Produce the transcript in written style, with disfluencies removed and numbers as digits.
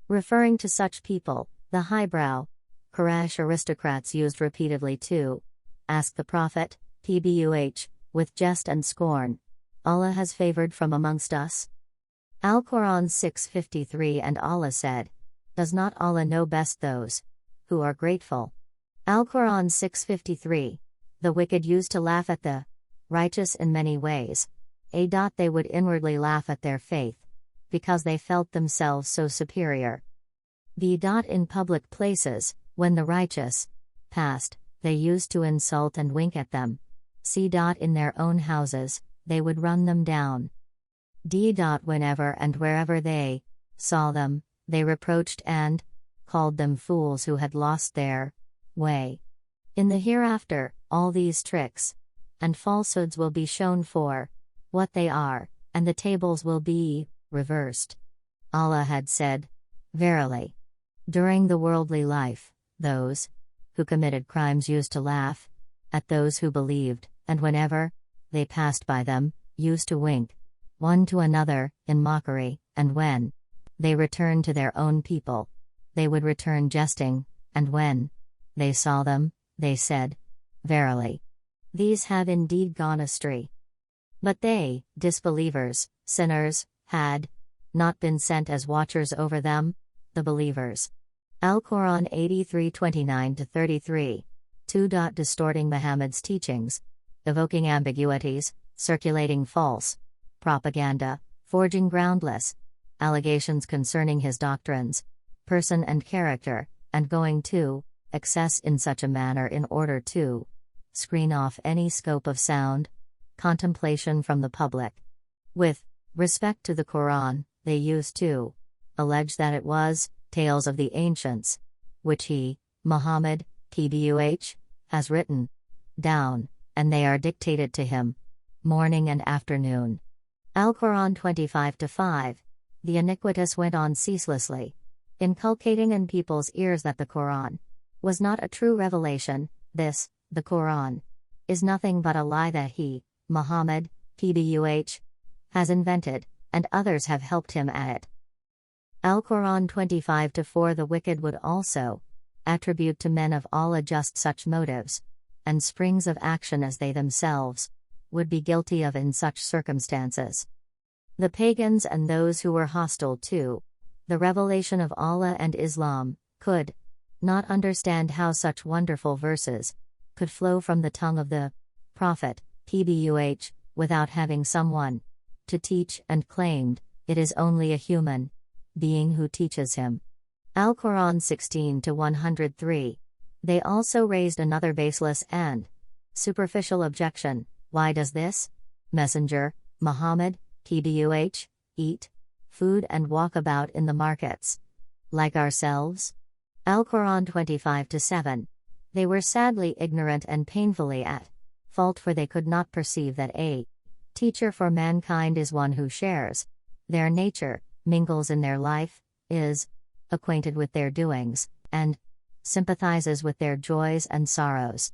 Referring to such people, the highbrow Quraysh aristocrats used repeatedly to ask the Prophet, PBUH, with jest and scorn, Allah has favored from amongst us? Al-Quran 6:53. And Allah said, does not Allah know best those who are grateful? Al-Quran 6:53. The wicked used to laugh at the righteous in many ways. They would inwardly laugh at their faith, because they felt themselves so superior. In public places, when the righteous passed, they used to insult and wink at them. In their own houses, they would run them down. Whenever and wherever they saw them, they reproached and called them fools who had lost their way. In the hereafter, all these tricks and falsehoods will be shown for what they are, and the tables will be reversed. Allah had said, verily, during the worldly life, those who committed crimes used to laugh at those who believed, and whenever they passed by them, used to wink one to another in mockery, and when they returned to their own people, they would return jesting, and when they saw them, they said, verily, these have indeed gone astray. But they, disbelievers, sinners, had not been sent as watchers over them, the believers. Al-Quran 83:29-33. 2. Distorting Muhammad's teachings, evoking ambiguities, circulating false propaganda, forging groundless allegations concerning his doctrines, person and character, and going to excess in such a manner in order to screen off any scope of sound contemplation from the public. With respect to the Quran, they used to allege that it was tales of the ancients, which he, Muhammad, PBUH, has written down, and they are dictated to him morning and afternoon. Al-Quran 25:5. The iniquitous went on ceaselessly, inculcating in people's ears that the Quran was not a true revelation. This, the Quran, is nothing but a lie that he, Muhammad, PBUH, has invented, and others have helped him at it. Al-Quran 25:4. The wicked would also attribute to men of Allah just such motives and springs of action as they themselves would be guilty of in such circumstances. The pagans and those who were hostile to the revelation of Allah and Islam could not understand how such wonderful verses could flow from the tongue of the Prophet, PBUH, without having someone to teach, and claimed it is only a human being who teaches him. Al-Quran 16:103. They also raised another baseless and superficial objection. Why does this messenger, Muhammad, PBUH, eat food and walk about in the markets like ourselves? Al-Quran 25:7. They were sadly ignorant and painfully at fault, for they could not perceive that a teacher for mankind is one who shares their nature, mingles in their life, is acquainted with their doings, and sympathizes with their joys and sorrows.